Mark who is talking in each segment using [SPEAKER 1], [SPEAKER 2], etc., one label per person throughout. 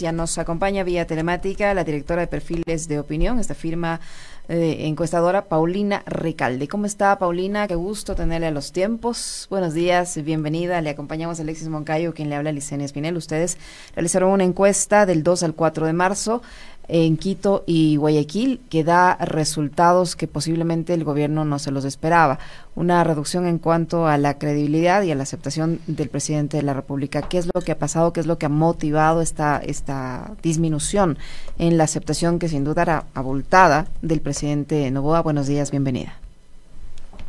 [SPEAKER 1] Ya nos acompaña vía telemática la directora de perfiles de opinión, esta firma encuestadora, Paulina Recalde. ¿Cómo está, Paulina? Qué gusto tenerle a los tiempos. Buenos días, bienvenida. Le acompañamos a Alexis Moncayo, quien le habla, Licenia Espinel. Ustedes realizaron una encuesta del 2 al 4 de marzo en Quito y Guayaquil que da resultados que posiblemente el gobierno no se los esperaba. Una reducción en cuanto a la credibilidad y a la aceptación del presidente de la República. ¿Qué es lo que ha pasado? ¿Qué es lo que ha motivado esta disminución en la aceptación, que sin duda era abultada, del presidente Noboa? Buenos días, bienvenida.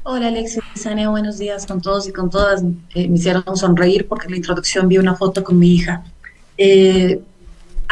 [SPEAKER 2] Hola Alexis, Licenia, buenos días con todos y con todas. Me hicieron sonreír porque en la introducción vi una foto con mi hija.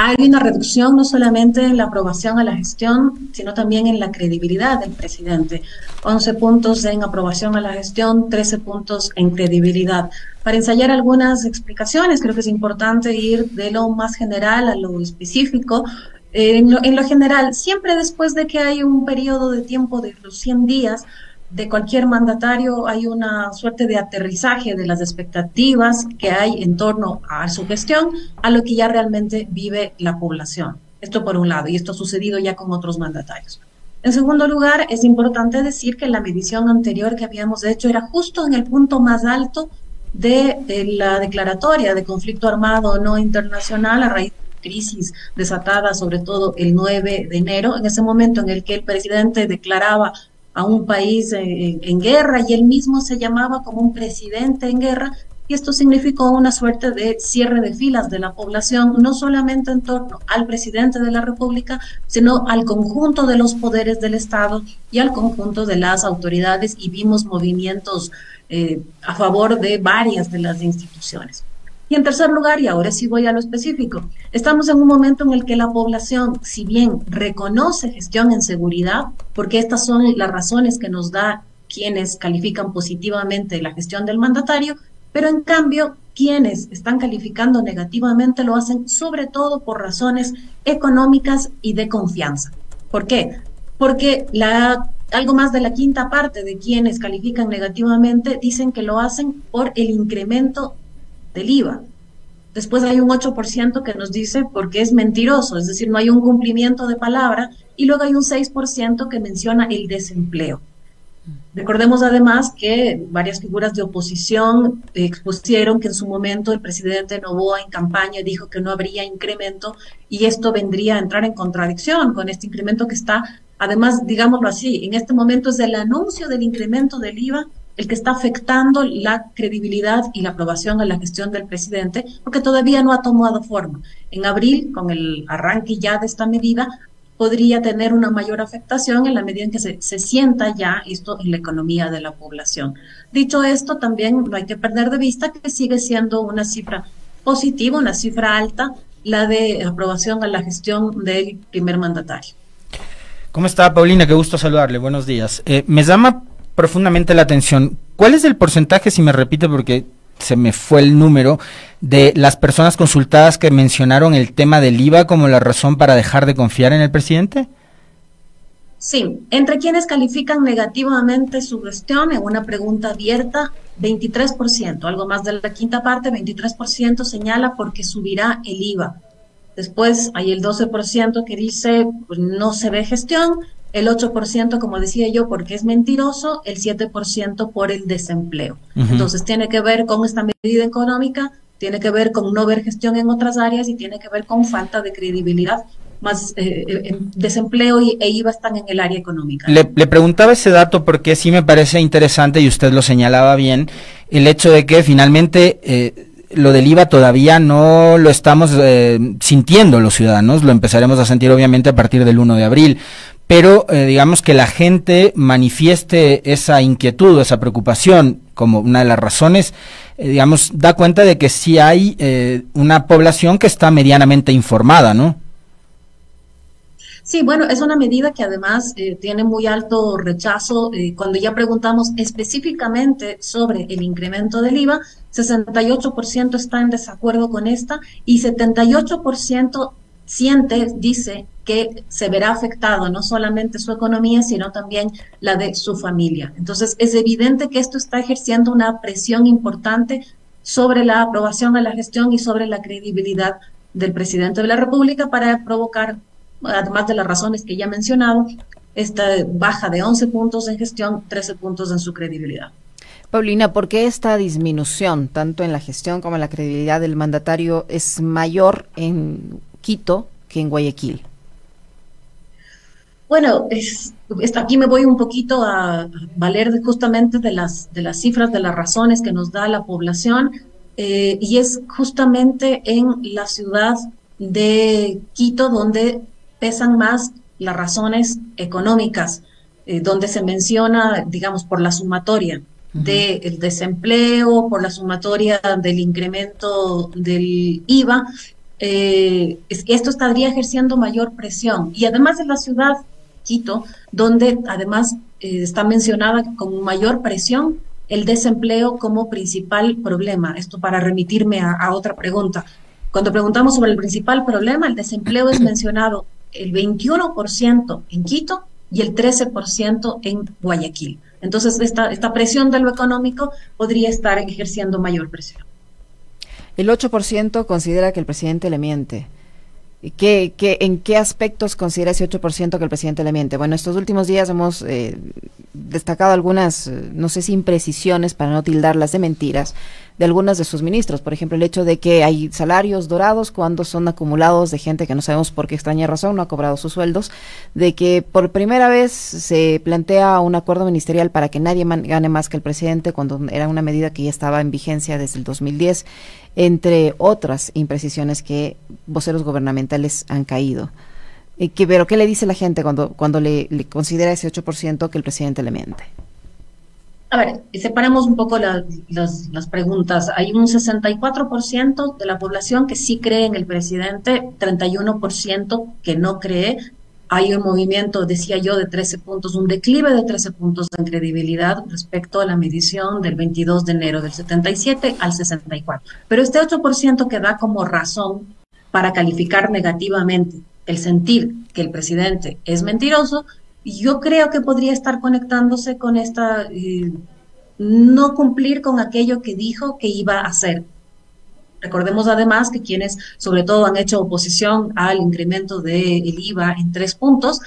[SPEAKER 2] Hay una reducción no solamente en la aprobación a la gestión, sino también en la credibilidad del presidente. 11 puntos en aprobación a la gestión, 13 puntos en credibilidad. Para ensayar algunas explicaciones, creo que es importante ir de lo más general a lo específico. En lo general, siempre después de que hay un periodo de tiempo de los 100 días, de cualquier mandatario hay una suerte de aterrizaje de las expectativas que hay en torno a su gestión, a lo que ya realmente vive la población. Esto por un lado, y esto ha sucedido ya con otros mandatarios. En segundo lugar, es importante decir que la medición anterior que habíamos hecho era justo en el punto más alto de la declaratoria de conflicto armado no internacional a raíz de crisis desatada sobre todo el 9 de enero, en ese momento en el que el presidente declaraba a un país en guerra y él mismo se llamaba como un presidente en guerra, y esto significó una suerte de cierre de filas de la población, no solamente en torno al presidente de la República, sino al conjunto de los poderes del Estado y al conjunto de las autoridades, y vimos movimientos a favor de varias de las instituciones. Y en tercer lugar, y ahora sí voy a lo específico, estamos en un momento en el que la población, si bien reconoce gestión en seguridad, porque estas son las razones que nos da quienes califican positivamente la gestión del mandatario, pero en cambio quienes están calificando negativamente lo hacen sobre todo por razones económicas y de confianza. ¿Por qué? Porque algo más de la quinta parte de quienes califican negativamente dicen que lo hacen por el incremento del IVA. Después hay un 8% que nos dice porque es mentiroso, es decir, no hay un cumplimiento de palabra, y luego hay un 6% que menciona el desempleo. Recordemos además que varias figuras de oposición expusieron que en su momento el presidente Noboa en campaña dijo que no habría incremento, y esto vendría a entrar en contradicción con este incremento que está, además, digámoslo así, en este momento es el anuncio del incremento del IVA el que está afectando la credibilidad y la aprobación a la gestión del presidente, porque todavía no ha tomado forma. En abril, con el arranque ya de esta medida, podría tener una mayor afectación en la medida en que se sienta ya esto en la economía de la población. Dicho esto, también no hay que perder de vista que sigue siendo una cifra positiva, una cifra alta, la de aprobación a la gestión del primer mandatario.
[SPEAKER 3] ¿Cómo está, Paulina? Qué gusto saludarle. Buenos días. Me llama profundamente la atención. ¿Cuál es el porcentaje, si me repite porque se me fue el número, de las personas consultadas que mencionaron el tema del IVA como la razón para dejar de confiar en el presidente?
[SPEAKER 2] Sí, entre quienes califican negativamente su gestión, en una pregunta abierta, 23%, algo más de la quinta parte, 23% señala porque subirá el IVA. Después hay el 12% que dice pues no se ve gestión, el 8%, como decía yo, porque es mentiroso, el 7% por el desempleo. Entonces tiene que ver con esta medida económica, tiene que ver con no ver gestión en otras áreas y tiene que ver con falta de credibilidad. Más desempleo e IVA están en el área económica.
[SPEAKER 3] Le preguntaba ese dato porque sí me parece interesante, y usted lo señalaba bien, el hecho de que finalmente lo del IVA todavía no lo estamos sintiendo los ciudadanos, lo empezaremos a sentir obviamente a partir del 1 de abril, pero digamos que la gente manifieste esa inquietud o esa preocupación como una de las razones, digamos, da cuenta de que sí hay una población que está medianamente informada, ¿no?
[SPEAKER 2] Sí, bueno, es una medida que además tiene muy alto rechazo. Cuando ya preguntamos específicamente sobre el incremento del IVA, 68% está en desacuerdo con esta y 78% dice que se verá afectado no solamente su economía, sino también la de su familia. Entonces, es evidente que esto está ejerciendo una presión importante sobre la aprobación a la gestión y sobre la credibilidad del presidente de la República para provocar, además de las razones que ya he mencionado, esta baja de 11 puntos en gestión, 13 puntos en su credibilidad.
[SPEAKER 1] Paulina, ¿por qué esta disminución, tanto en la gestión como en la credibilidad del mandatario, es mayor en Quito que en Guayaquil?
[SPEAKER 2] Bueno, aquí me voy un poquito a valer justamente de las cifras, de las razones que nos da la población, y es justamente en la ciudad de Quito donde pesan más las razones económicas, donde se menciona, digamos, por la sumatoria del desempleo, por la sumatoria del incremento del IVA, es que esto estaría ejerciendo mayor presión. Y además de la ciudad, Quito, donde además está mencionada con mayor presión el desempleo como principal problema. Esto para remitirme a otra pregunta. Cuando preguntamos sobre el principal problema, el desempleo es mencionado el 21% en Quito y el 13% en Guayaquil. Entonces, esta presión de lo económico podría estar ejerciendo mayor presión.
[SPEAKER 1] El 8% considera que el presidente le miente. ¿En qué aspectos considera ese 8% que el presidente le miente? Bueno, estos últimos días hemos destacado algunas, no sé si imprecisiones, para no tildarlas de mentiras, de algunos de sus ministros. Por ejemplo, el hecho de que hay salarios dorados cuando son acumulados de gente que no sabemos por qué extraña razón no ha cobrado sus sueldos, de que por primera vez se plantea un acuerdo ministerial para que nadie gane más que el presidente, cuando era una medida que ya estaba en vigencia desde el 2010, entre otras imprecisiones que voceros gubernamentales han caído. Pero ¿qué le dice la gente cuando le considera ese 8% que el presidente le miente?
[SPEAKER 2] A ver, separemos un poco las preguntas. Hay un 64% de la población que sí cree en el presidente, 31% que no cree. Hay un movimiento, decía yo, de 13 puntos, un declive de 13 puntos en credibilidad respecto a la medición del 22 de enero, del 77 al 64. Pero este 8% que da como razón para calificar negativamente el sentir que el presidente es mentiroso, yo creo que podría estar conectándose con esta no cumplir con aquello que dijo que iba a hacer. Recordemos además que quienes sobre todo han hecho oposición al incremento del IVA en 3 puntos,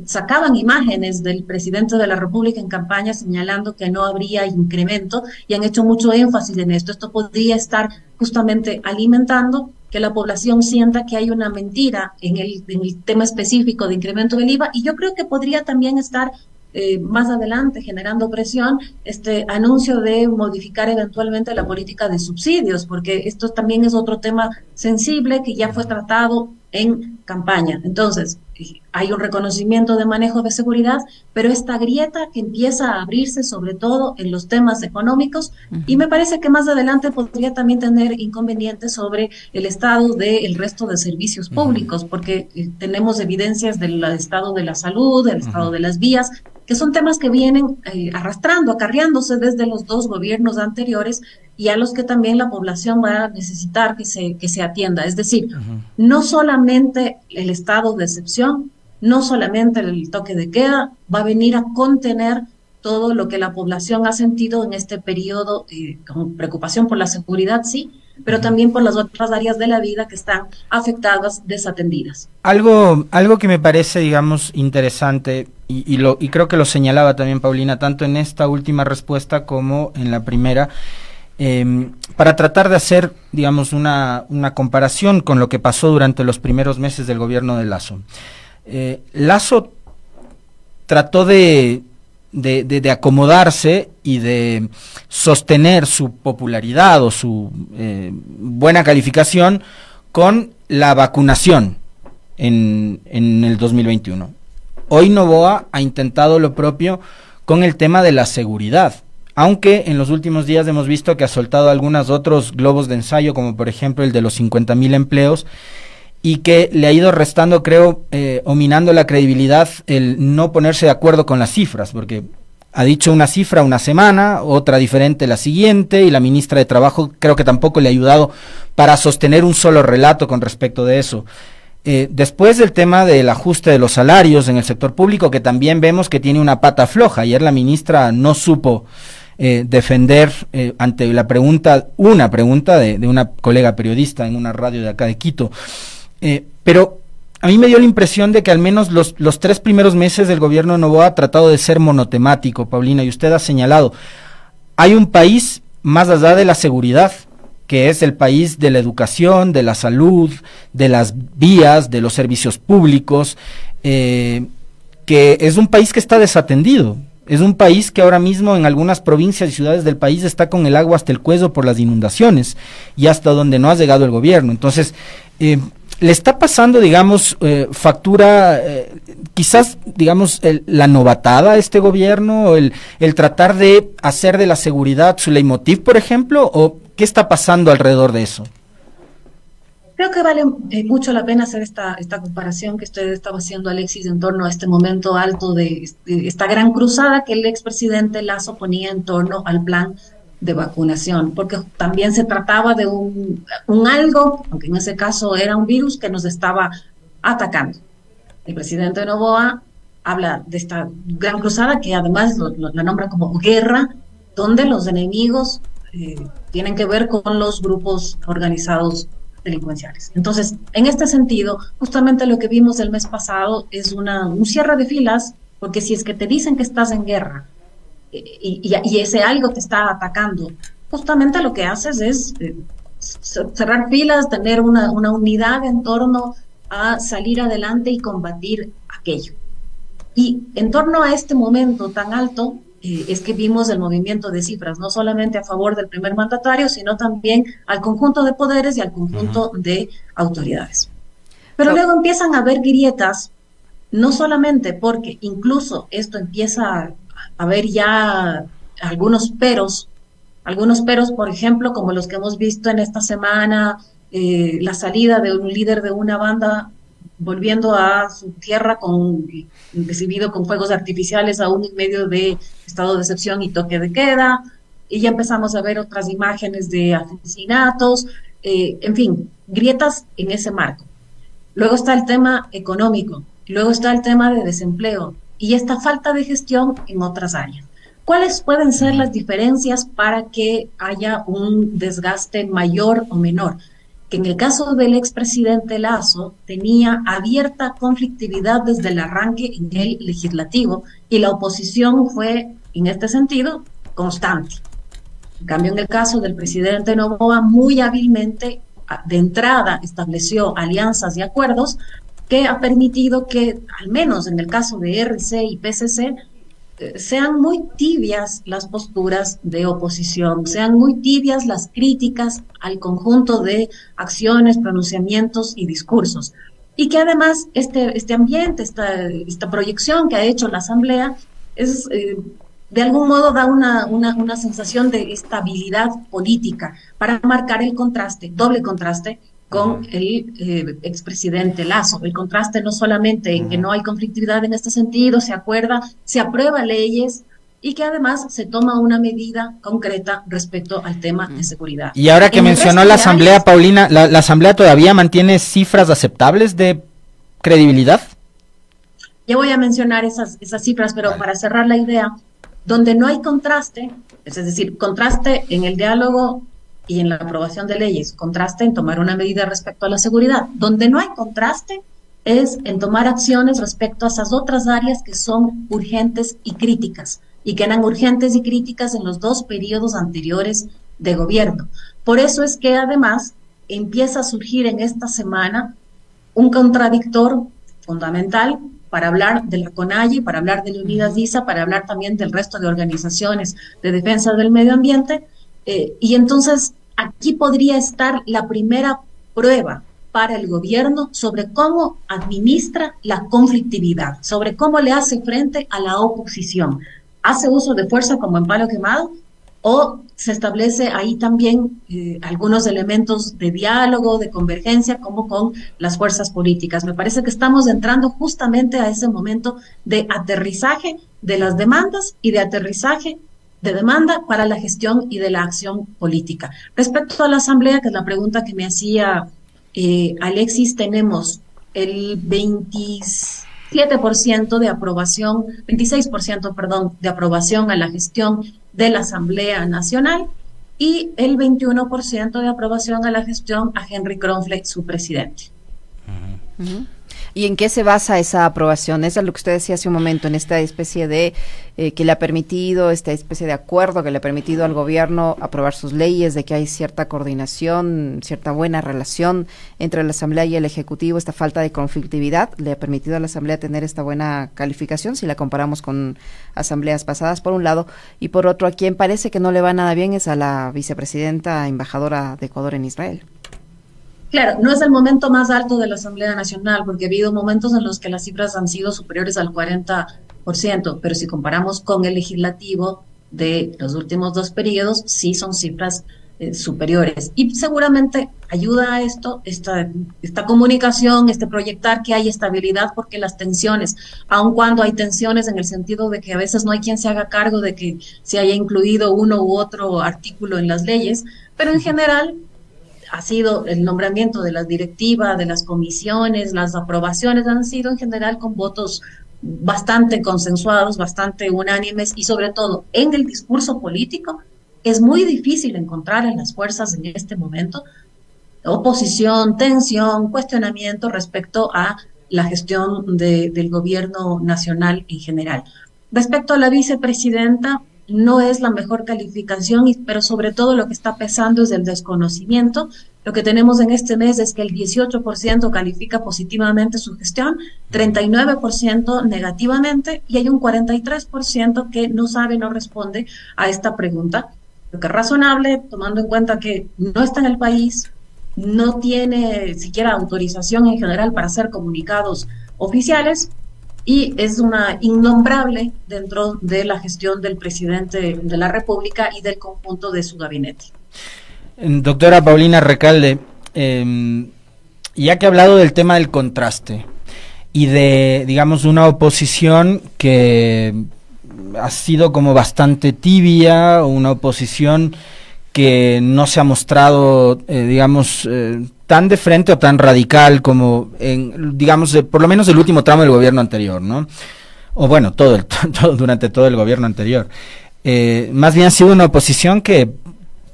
[SPEAKER 2] sacaban imágenes del presidente de la República en campaña señalando que no habría incremento y han hecho mucho énfasis en esto. Esto podría estar justamente alimentando que la población sienta que hay una mentira en el tema específico de incremento del IVA, y yo creo que podría también estar más adelante generando presión este anuncio de modificar eventualmente la política de subsidios, porque esto también es otro tema sensible que ya fue tratado en campaña. Entonces, hay un reconocimiento de manejo de seguridad, pero esta grieta que empieza a abrirse sobre todo en los temas económicos, y me parece que más adelante podría también tener inconvenientes sobre el estado del resto de servicios públicos, porque tenemos evidencias del estado de la salud, del estado de las vías, que son temas que vienen acarreándose desde los 2 gobiernos anteriores y a los que también la población va a necesitar que se atienda. Es decir, no solamente el estado de excepción, no solamente el toque de queda va a venir a contener todo lo que la población ha sentido en este periodo, con preocupación por la seguridad, sí, pero también por las otras áreas de la vida que están afectadas, desatendidas. Algo
[SPEAKER 3] que me parece, digamos, interesante, y creo que lo señalaba también Paulina, tanto en esta última respuesta como en la primera, para tratar de hacer, digamos, una comparación con lo que pasó durante los primeros meses del gobierno de Lasso. Lasso trató de acomodarse y de sostener su popularidad o su buena calificación con la vacunación en el 2021. Hoy Noboa ha intentado lo propio con el tema de la seguridad, aunque en los últimos días hemos visto que ha soltado algunos otros globos de ensayo, como por ejemplo el de los 50.000 empleos, y que le ha ido restando, creo, o minando la credibilidad el no ponerse de acuerdo con las cifras, porque ha dicho una cifra una semana, otra diferente la siguiente, y la ministra de Trabajo creo que tampoco le ha ayudado para sostener un solo relato con respecto de eso. Después del tema del ajuste de los salarios en el sector público, que también vemos que tiene una pata floja. Ayer la ministra no supo defender ante la pregunta, una pregunta de una colega periodista en una radio de acá de Quito. Pero a mí me dio la impresión de que al menos los 3 primeros meses del gobierno de Noboa ha tratado de ser monotemático, Paulina, y usted ha señalado, hay un país más allá de la seguridad, que es el país de la educación, de la salud, de las vías, de los servicios públicos, que es un país que está desatendido. Es un país que ahora mismo en algunas provincias y ciudades del país está con el agua hasta el cuello por las inundaciones y hasta donde no ha llegado el gobierno. Entonces, le está pasando, digamos, factura, quizás, digamos, la novatada a este gobierno, el tratar de hacer de la seguridad su leitmotiv, por ejemplo, o qué está pasando alrededor de eso.
[SPEAKER 2] Creo que vale mucho la pena hacer esta comparación que usted estaba haciendo, Alexis, en torno a este momento alto de esta gran cruzada que el expresidente Lasso ponía en torno al plan de vacunación, porque también se trataba de un algo, aunque en ese caso era un virus que nos estaba atacando. El presidente Noboa habla de esta gran cruzada que además la nombra como guerra, donde los enemigos tienen que ver con los grupos organizados delincuenciales. Entonces, en este sentido, justamente lo que vimos el mes pasado es un cierre de filas, porque si es que te dicen que estás en guerra y ese algo te está atacando, justamente lo que haces es cerrar filas, tener una unidad en torno a salir adelante y combatir aquello. Y en torno a este momento tan alto, es que vimos el movimiento de cifras, no solamente a favor del primer mandatario, sino también al conjunto de poderes y al conjunto de autoridades. Pero luego empiezan a haber grietas, no solamente porque incluso esto empieza a haber ya algunos peros, por ejemplo, como los que hemos visto en esta semana, la salida de un líder de una banda volviendo a su tierra recibido con fuegos artificiales aún en medio de estado de excepción y toque de queda, y ya empezamos a ver otras imágenes de asesinatos, en fin, grietas en ese marco. Luego está el tema económico, luego está el tema de desempleo y esta falta de gestión en otras áreas. ¿Cuáles pueden ser las diferencias para que haya un desgaste mayor o menor? Que en el caso del expresidente Lasso tenía abierta conflictividad desde el arranque en el legislativo y la oposición fue, en este sentido, constante. En cambio, en el caso del presidente Noboa, muy hábilmente, de entrada, estableció alianzas y acuerdos que ha permitido que, al menos en el caso de RC y PCC, sean muy tibias las posturas de oposición, sean muy tibias las críticas al conjunto de acciones, pronunciamientos y discursos. Y que además este ambiente, esta proyección que ha hecho la Asamblea, es de algún modo da una sensación de estabilidad política para marcar el contraste, doble contraste, con el expresidente Lasso. El contraste no solamente en que no hay conflictividad en este sentido, se acuerda, se aprueba leyes y que además se toma una medida concreta respecto al tema de seguridad.
[SPEAKER 3] Y ahora que mencionó la Asamblea, Paulina, ¿la Asamblea todavía mantiene cifras aceptables de credibilidad?
[SPEAKER 2] Ya voy a mencionar esas cifras, pero para cerrar la idea, donde no hay contraste, es decir, contraste en el diálogo y en la aprobación de leyes, contraste en tomar una medida respecto a la seguridad. Donde no hay contraste es en tomar acciones respecto a esas otras áreas que son urgentes y críticas, y que eran urgentes y críticas en los 2 periodos anteriores de gobierno. Por eso es que además empieza a surgir en esta semana un contradictor fundamental para hablar de la CONAIE, para hablar de la Unidas DISA, para hablar también del resto de organizaciones de defensa del medio ambiente. Y entonces aquí podría estar la primera prueba para el gobierno sobre cómo administra la conflictividad, sobre cómo le hace frente a la oposición. ¿Hace uso de fuerza como en palo quemado? ¿O se establece ahí también algunos elementos de diálogo, de convergencia, como con las fuerzas políticas? Me parece que estamos entrando justamente a ese momento de aterrizaje de las demandas y de aterrizaje de demanda para la gestión y de la acción política. Respecto a la Asamblea, que es la pregunta que me hacía Alexis, tenemos el 26 7% de aprobación, 26%, perdón, de aprobación a la gestión de la Asamblea Nacional y el 21% de aprobación a la gestión a Henry Kronfle, su presidente.
[SPEAKER 1] ¿Y en qué se basa esa aprobación? Eso es lo que usted decía hace un momento, en esta especie de que le ha permitido, esta especie de acuerdo que le ha permitido al gobierno aprobar sus leyes, de que hay cierta coordinación, cierta buena relación entre la Asamblea y el Ejecutivo, esta falta de conflictividad le ha permitido a la Asamblea tener esta buena calificación, si la comparamos con asambleas pasadas, por un lado, y por otro, a quien parece que no le va nada bien es a la vicepresidenta embajadora de Ecuador en Israel.
[SPEAKER 2] Claro, no es el momento más alto de la Asamblea Nacional, porque ha habido momentos en los que las cifras han sido superiores al 40%, pero si comparamos con el legislativo de los últimos 2 periodos, sí son cifras superiores. Y seguramente ayuda a esto, esta comunicación, este proyectar que hay estabilidad, porque las tensiones, aun cuando hay tensiones en el sentido de que a veces no hay quien se haga cargo de que se haya incluido uno u otro artículo en las leyes, pero en general ha sido el nombramiento de las directivas, de las comisiones, las aprobaciones han sido en general con votos bastante consensuados, bastante unánimes y sobre todo en el discurso político es muy difícil encontrar en las fuerzas en este momento oposición, tensión, cuestionamiento respecto a la gestión del gobierno nacional en general. Respecto a la vicepresidenta, no es la mejor calificación, pero sobre todo lo que está pesando es el desconocimiento. Lo que tenemos en este mes es que el 18% califica positivamente su gestión, 39% negativamente y hay un 43% que no sabe, no responde a esta pregunta. Lo que es razonable, tomando en cuenta que no está en el país, no tiene siquiera autorización en general para hacer comunicados oficiales, y es una innombrable dentro de la gestión del presidente de la República y del conjunto de su gabinete.
[SPEAKER 3] Doctora Paulina Recalde, ya que ha hablado del tema del contraste y de, digamos, una oposición que ha sido como bastante tibia, una oposición que no se ha mostrado, digamos, tan de frente o tan radical como, digamos, por lo menos el último tramo del gobierno anterior, ¿no? O bueno, durante todo el gobierno anterior. Más bien ha sido una oposición que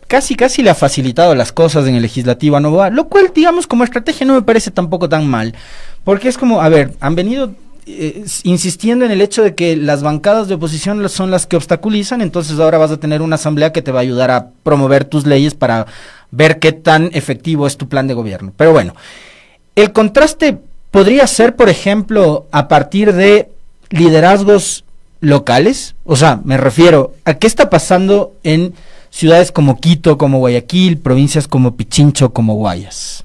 [SPEAKER 3] casi le ha facilitado las cosas en el legislativo a Novoa, lo cual, digamos, como estrategia no me parece tampoco tan mal, porque es como, a ver, han venido insistiendo en el hecho de que las bancadas de oposición son las que obstaculizan, entonces ahora vas a tener una asamblea que te va a ayudar a promover tus leyes para ver qué tan efectivo es tu plan de gobierno. Pero bueno, el contraste podría ser, por ejemplo, a partir de liderazgos locales, o sea, me refiero a qué está pasando en ciudades como Quito, como Guayaquil, provincias como Pichincho, como Guayas.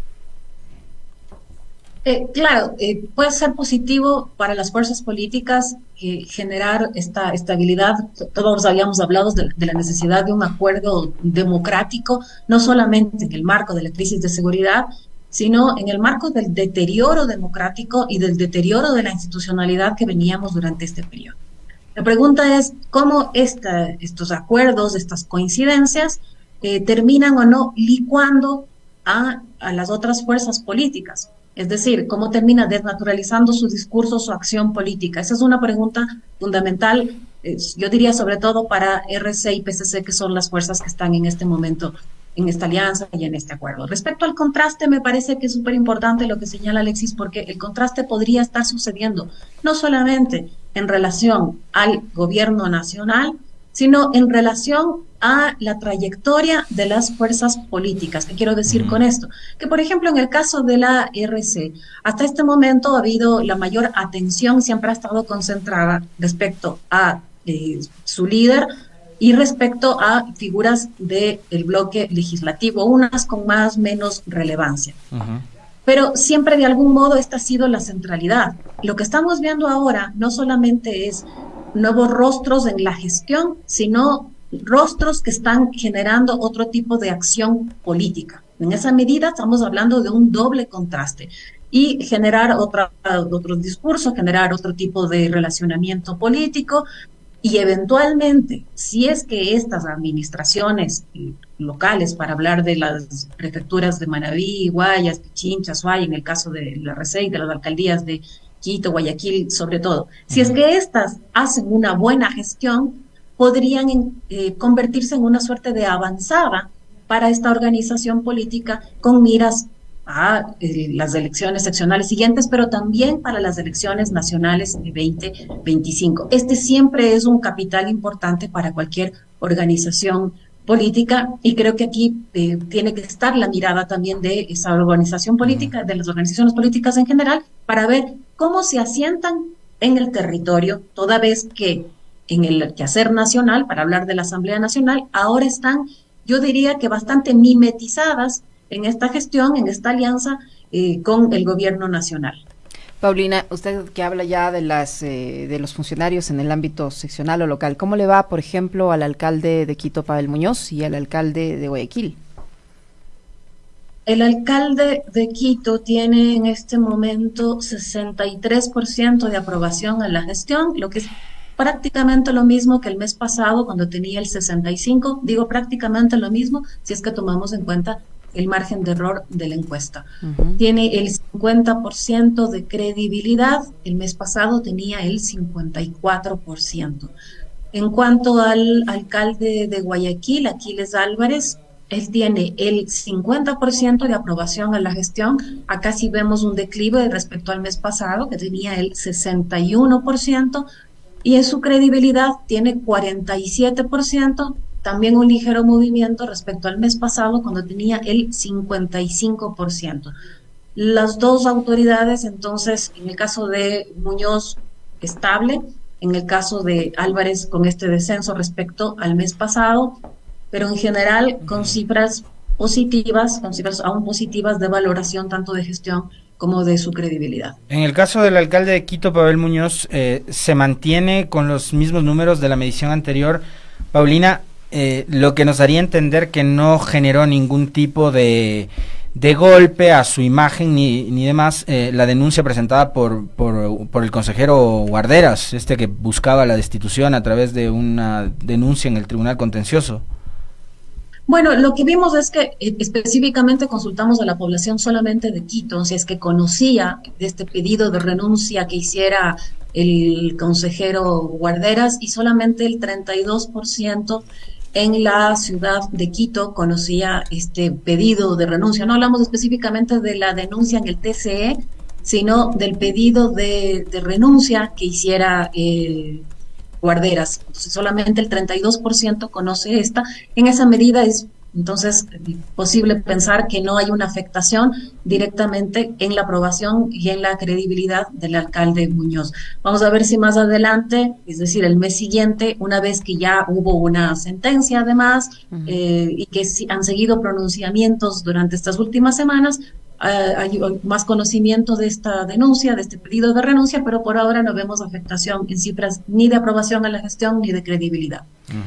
[SPEAKER 2] Claro, puede ser positivo para las fuerzas políticas generar esta estabilidad. Todos habíamos hablado de la necesidad de un acuerdo democrático, no solamente en el marco de la crisis de seguridad, sino en el marco del deterioro democrático y del deterioro de la institucionalidad que veníamos durante este periodo. La pregunta es cómo estos acuerdos, estas coincidencias, terminan o no licuando a las otras fuerzas políticas. Es decir, cómo termina desnaturalizando su discurso, su acción política. Esa es una pregunta fundamental, yo diría sobre todo para RC y PCC, que son las fuerzas que están en este momento en esta alianza y en este acuerdo. Respecto al contraste, me parece que es súper importante lo que señala Alexis, porque el contraste podría estar sucediendo no solamente en relación al gobierno nacional, sino en relación a la trayectoria de las fuerzas políticas. ¿Qué quiero decir con esto? Que, por ejemplo, en el caso de la RC, hasta este momento ha habido la mayor atención, siempre ha estado concentrada respecto a su líder y respecto a figuras del bloque legislativo, unas con más, menos relevancia. Pero siempre de algún modo esta ha sido la centralidad. Lo que estamos viendo ahora no solamente es nuevos rostros en la gestión, sino rostros que están generando otro tipo de acción política. En esa medida estamos hablando de un doble contraste y generar otros discursos, generar otro tipo de relacionamiento político y eventualmente, si es que estas administraciones locales, para hablar de las prefecturas de Manabí, Guayas, Pichincha, Suay, en el caso de la RC y de las alcaldías de Quito, Guayaquil, sobre todo. Si es que éstas hacen una buena gestión, podrían convertirse en una suerte de avanzada para esta organización política con miras a las elecciones seccionales siguientes, pero también para las elecciones nacionales de 2025. Este siempre es un capital importante para cualquier organización política y creo que aquí tiene que estar la mirada también de esa organización política, de las organizaciones políticas en general, para ver cómo se asientan en el territorio, toda vez que en el quehacer nacional, para hablar de la Asamblea Nacional, ahora están, yo diría que bastante mimetizadas en esta gestión, en esta alianza con el gobierno nacional.
[SPEAKER 1] Paulina, usted que habla ya de los funcionarios en el ámbito seccional o local, ¿cómo le va, por ejemplo, al alcalde de Quito, Pavel Muñoz, y al alcalde de Guayaquil?
[SPEAKER 2] El alcalde de Quito tiene en este momento 63% de aprobación a la gestión, lo que es prácticamente lo mismo que el mes pasado cuando tenía el 65%, digo prácticamente lo mismo si es que tomamos en cuenta el margen de error de la encuesta. Tiene el 50% de credibilidad, el mes pasado tenía el 54%. En cuanto al alcalde de Guayaquil, Aquiles Álvarez, él tiene el 50% de aprobación a la gestión. Acá sí vemos un declive respecto al mes pasado, que tenía el 61%, y en su credibilidad tiene 47%, también un ligero movimiento respecto al mes pasado cuando tenía el 55%. Las dos autoridades, entonces, en el caso de Muñoz, estable, en el caso de Álvarez con este descenso respecto al mes pasado, pero en general con cifras positivas, con cifras aún positivas de valoración tanto de gestión como de su credibilidad.
[SPEAKER 3] En el caso del alcalde de Quito, Pavel Muñoz, se mantiene con los mismos números de la medición anterior. Paulina, lo que nos haría entender que no generó ningún tipo de golpe a su imagen ni demás, la denuncia presentada por el consejero Guarderas, que buscaba la destitución a través de una denuncia en el Tribunal Contencioso.
[SPEAKER 2] Bueno, lo que vimos es que específicamente consultamos a la población solamente de Quito, si es que conocía de este pedido de renuncia que hiciera el consejero Guarderas, y solamente el 32% en la ciudad de Quito conocía este pedido de renuncia. No hablamos específicamente de la denuncia en el TCE, sino del pedido de renuncia que hiciera Guarderas. Entonces, solamente el 32% conoce esta. En esa medida es entonces posible pensar que no hay una afectación directamente en la aprobación y en la credibilidad del alcalde Muñoz. Vamos a ver si más adelante, es decir, el mes siguiente, una vez que ya hubo una sentencia además, y que han seguido pronunciamientos durante estas últimas semanas, hay más conocimiento de esta denuncia, de este pedido de renuncia, pero por ahora no vemos afectación en cifras ni de aprobación a la gestión ni de credibilidad.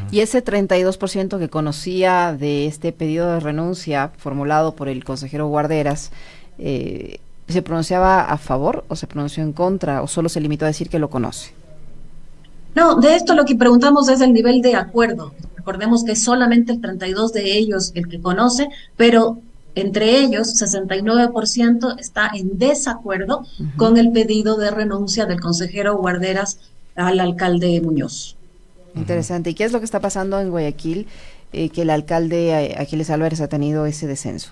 [SPEAKER 1] Y ese 32% que conocía de este pedido de renuncia formulado por el consejero Guarderas, ¿se pronunciaba a favor o se pronunció en contra o solo se limitó a decir que lo conoce?
[SPEAKER 2] No, de esto lo que preguntamos es el nivel de acuerdo. Recordemos que solamente el 32% de ellos el que conoce, pero entre ellos, 69% está en desacuerdo con el pedido de renuncia del consejero Guarderas al alcalde Muñoz.
[SPEAKER 1] Interesante. ¿Y qué es lo que está pasando en Guayaquil, que el alcalde Aquiles Álvarez ha tenido ese descenso?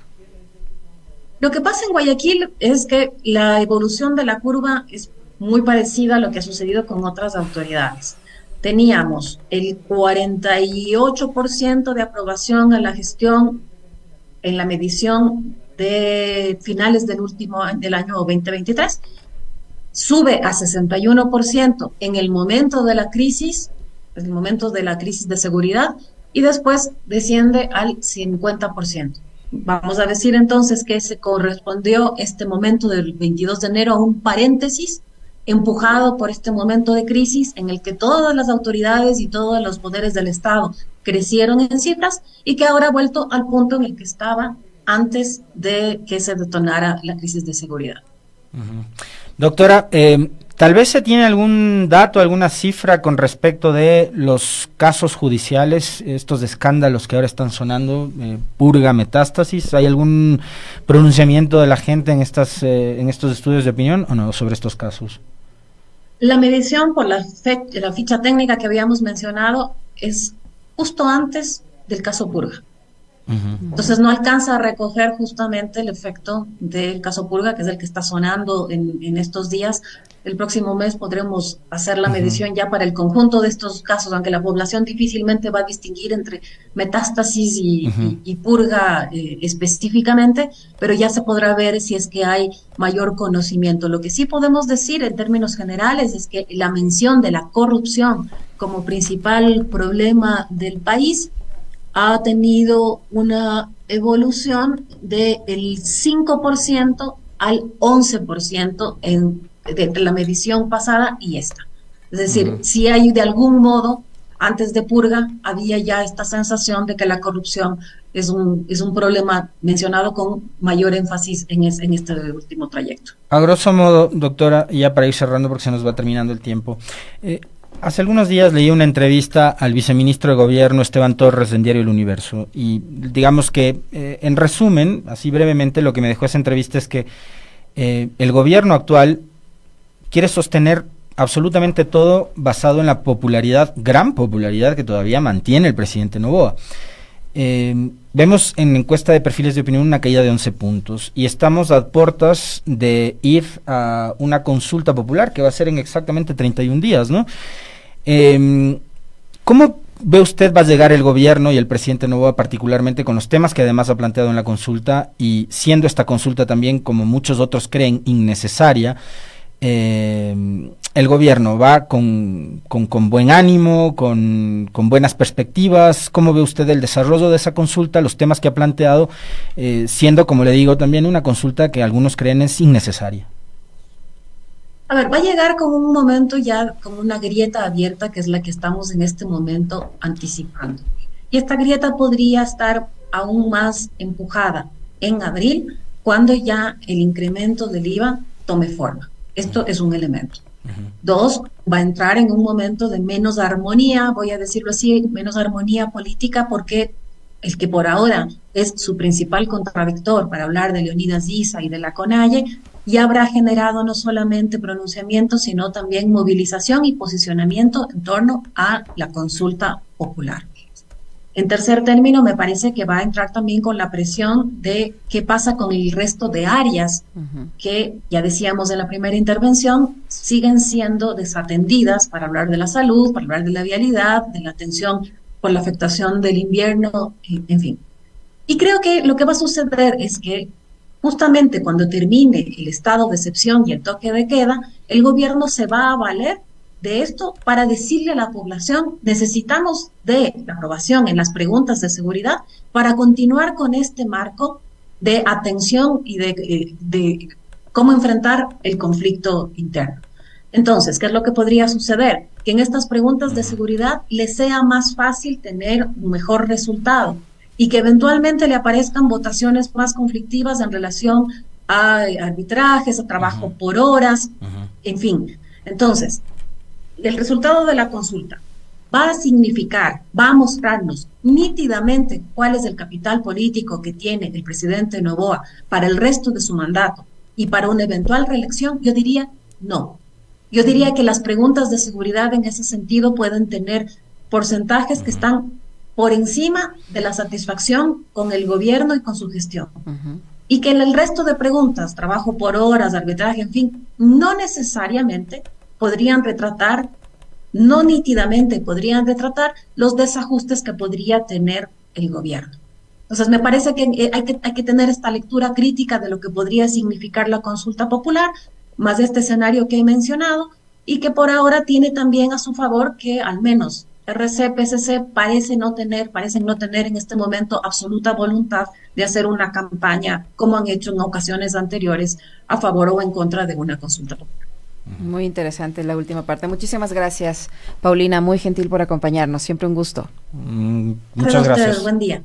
[SPEAKER 2] Lo que pasa en Guayaquil es que la evolución de la curva es muy parecida a lo que ha sucedido con otras autoridades. Teníamos el 48% de aprobación a la gestión en la medición de finales del año 2023, sube a 61% en el momento de la crisis, en el momento de la crisis de seguridad, y después desciende al 50%. Vamos a decir entonces que se correspondió este momento del 22 de enero a un paréntesis empujado por este momento de crisis en el que todas las autoridades y todos los poderes del Estado crecieron en cifras y que ahora ha vuelto al punto en el que estaba antes de que se detonara la crisis de seguridad.
[SPEAKER 3] Doctora, tal vez se tiene algún dato, alguna cifra con respecto de los casos judiciales, estos escándalos que ahora están sonando, purga, metástasis. ¿Hay algún pronunciamiento de la gente en estos estudios de opinión o no sobre estos casos?
[SPEAKER 2] La medición por la ficha técnica que habíamos mencionado es justo antes del caso Purga. Entonces no alcanza a recoger justamente el efecto del caso Purga, que es el que está sonando en estos días. El próximo mes podremos hacer la medición ya para el conjunto de estos casos, aunque la población difícilmente va a distinguir entre metástasis y Purga específicamente, pero ya se podrá ver si es que hay mayor conocimiento. Lo que sí podemos decir en términos generales es que la mención de la corrupción como principal problema del país ha tenido una evolución del 5% al 11% de la medición pasada y esta. Es decir, si hay de algún modo, antes de Purga, había ya esta sensación de que la corrupción es un problema mencionado con mayor énfasis en este último trayecto.
[SPEAKER 3] A grosso modo, doctora, ya para ir cerrando porque se nos va terminando el tiempo, hace algunos días leí una entrevista al viceministro de Gobierno, Esteban Torres, en Diario El Universo, y digamos que, en resumen, así brevemente, lo que me dejó esa entrevista es que el gobierno actual quiere sostener absolutamente todo basado en la popularidad, gran popularidad que todavía mantiene el presidente Noboa. Vemos en encuesta de perfiles de opinión una caída de 11 puntos y estamos a puertas de ir a una consulta popular que va a ser en exactamente 31 días, ¿no? ¿Cómo ve usted va a llegar el gobierno y el presidente Noboa particularmente con los temas que además ha planteado en la consulta, y siendo esta consulta también, como muchos otros creen, innecesaria? El gobierno va con buen ánimo, con buenas perspectivas. ¿Cómo ve usted el desarrollo de esa consulta, los temas que ha planteado, siendo, como le digo, también una consulta que algunos creen es innecesaria?
[SPEAKER 2] A ver, va a llegar con un momento ya, con una grieta abierta, que es la que estamos en este momento anticipando. Y esta grieta podría estar aún más empujada en abril, cuando ya el incremento del IVA tome forma. Esto es un elemento. Dos, va a entrar en un momento de menos armonía, voy a decirlo así, menos armonía política, porque el que por ahora es su principal contradictor para hablar de Leonidas Issa y de la CONAIE, ya habrá generado no solamente pronunciamiento, sino también movilización y posicionamiento en torno a la consulta popular. En tercer término, me parece que va a entrar también con la presión de qué pasa con el resto de áreas que, ya decíamos en la primera intervención, siguen siendo desatendidas para hablar de la salud, para hablar de la vialidad, de la atención por la afectación del invierno, en fin. Y creo que lo que va a suceder es que justamente cuando termine el estado de excepción y el toque de queda, el gobierno se va a valer de esto para decirle a la población: necesitamos de la aprobación en las preguntas de seguridad para continuar con este marco de atención y de cómo enfrentar el conflicto interno. Entonces, ¿qué es lo que podría suceder? Que en estas preguntas de seguridad les sea más fácil tener un mejor resultado y que eventualmente le aparezcan votaciones más conflictivas en relación a arbitrajes, a trabajo por horas, en fin. Entonces, el resultado de la consulta va a significar, va a mostrarnos nítidamente cuál es el capital político que tiene el presidente Noboa para el resto de su mandato y para una eventual reelección. Yo diría no. Yo diría que las preguntas de seguridad en ese sentido pueden tener porcentajes que están por encima de la satisfacción con el gobierno y con su gestión. Y que en el resto de preguntas, trabajo por horas, arbitraje, en fin, no necesariamente podrían retratar, no nítidamente podrían retratar los desajustes que podría tener el gobierno. Entonces, me parece que hay que tener esta lectura crítica de lo que podría significar la consulta popular, más este escenario que he mencionado, y que por ahora tiene también a su favor que al menos RC, PSC parecen no tener en este momento absoluta voluntad de hacer una campaña como han hecho en ocasiones anteriores a favor o en contra de una consulta popular.
[SPEAKER 1] Muy interesante la última parte. Muchísimas gracias, Paulina, muy gentil por acompañarnos, siempre un gusto.
[SPEAKER 3] Muchas gracias.
[SPEAKER 2] Buen día.